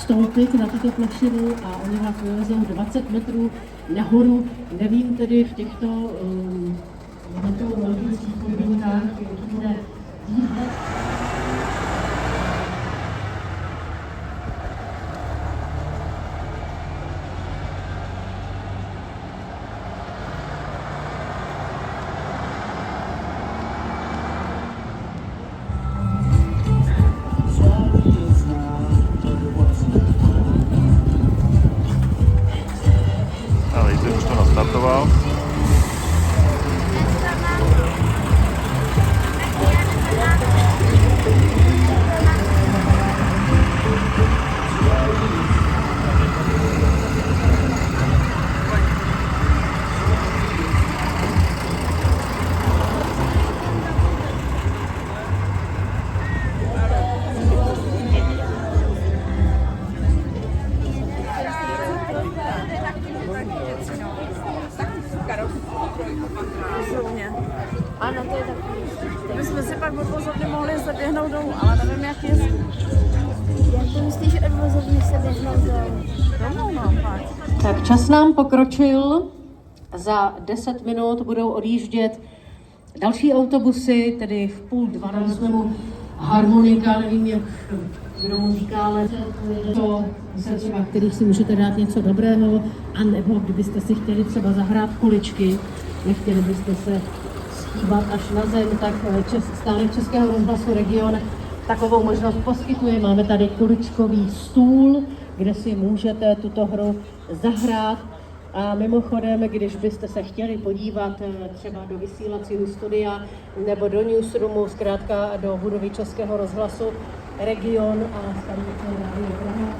vstoupit na tuto plošinu a oni vás vyvezou 20 metrů nahoru. Nevím tedy v těchto velkých podmínkách, jaký bude výhled. Už to nastartoval. Ano, to je takový. To bychom si pak odvozovny mohli zaběhnout dolů, ale nevím, jak je. Jak to myslíš, že odvozovny se běhnou dolů? Domů, no, fakt. Tak čas nám pokročil. Za 10 minut budou odjíždět další autobusy, tedy v 11:30 nebo harmonika, nevím, jak kdo mu říká, ale to se třeba, kterých si můžete dát něco dobrého, anebo kdybyste si chtěli třeba zahrát kuličky, nechtěli byste se schýbat až na zem, tak stánek Českého rozhlasu Region takovou možnost poskytuje. Máme tady kuličkový stůl, kde si můžete tuto hru zahrát. A mimochodem, když byste se chtěli podívat třeba do vysílacího studia nebo do newsroomu, zkrátka do budovy Českého rozhlasu Region a stanice Rádio Praha,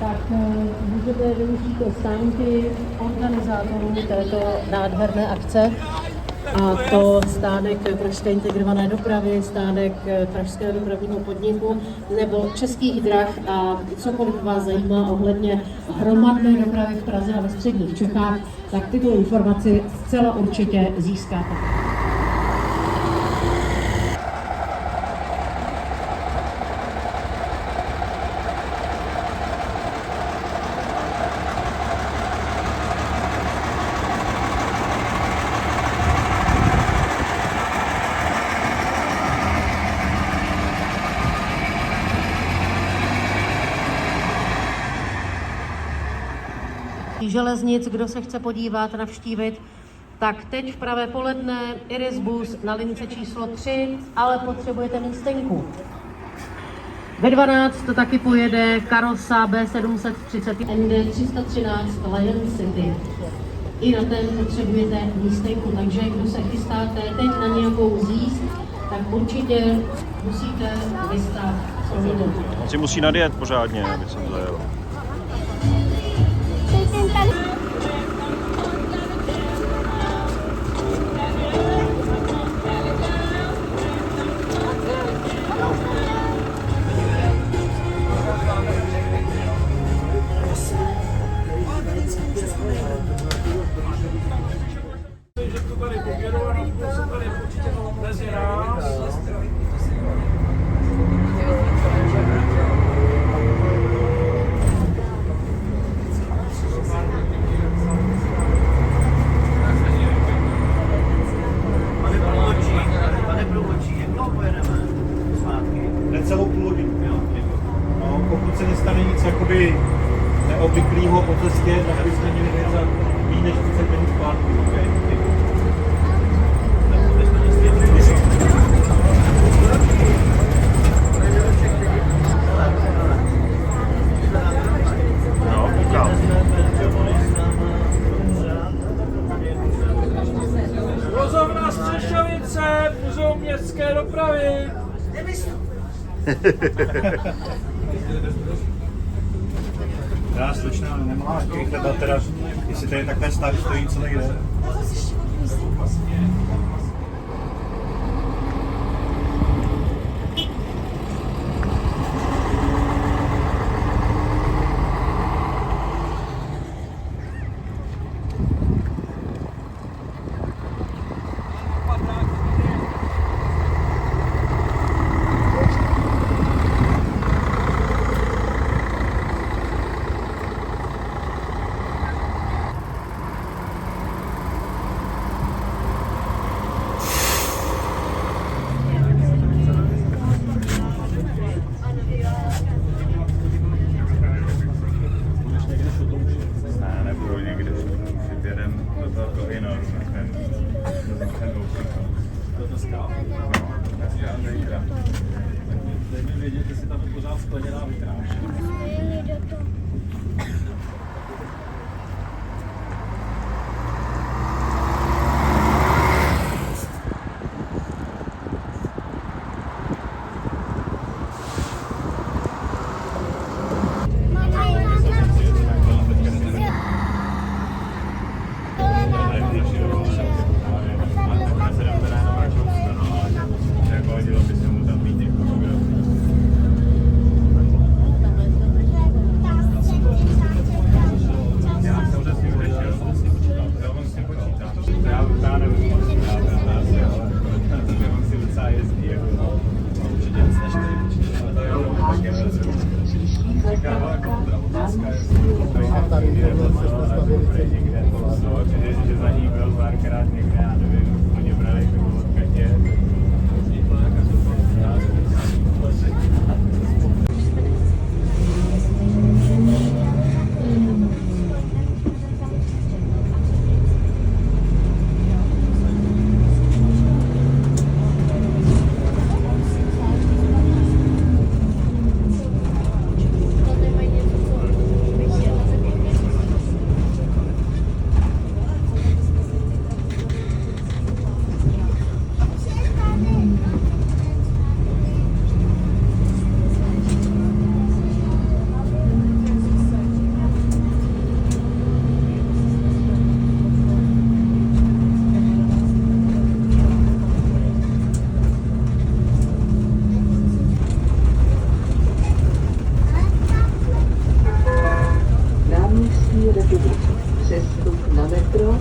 tak můžete využít stánky organizátorů této nádherné akce. A to stánek Pražské integrované dopravy, stánek Pražského dopravního podniku nebo Českých drah a cokoliv vás zajímá ohledně hromadné dopravy v Praze a ve středních Čechách, tak tyto informace zcela určitě získáte. Železnic, kdo se chce podívat, navštívit, tak teď v pravé poledne Irisbus na lince číslo 3, ale potřebujete místenku. Ve 12 to taky pojede Karosa B730 ND 313 Lion City. I na ten potřebujete místenku, takže kdo se chystáte teď na nějakou zjízd, tak určitě musíte vystát solidou. On si musí nadjet pořádně, aby jsem zajel. Necelou půl hodinu. No, pokud se nestane nic jakoby neobvyklého po cestě, tak byste měli být za méně než 30 minut zpátky. Okay. Vozovna Střešovice, muzeum městské dopravy. Já slečna nemá takový chleba, teda, jestli tady takhle stojí, co nejde. Nebudu někde si jeden do toho inoru, ten dneska zítra. Dej mi vědět, jestli tam je pořád skleněná vitráž. Že za ní byl párkrát někde, já nevím, oni brali tomu odkatě. Přestup na metro.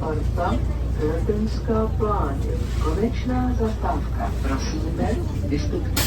Sparta, Letenská pláň, konečná zastávka. Prosíme, vystupte.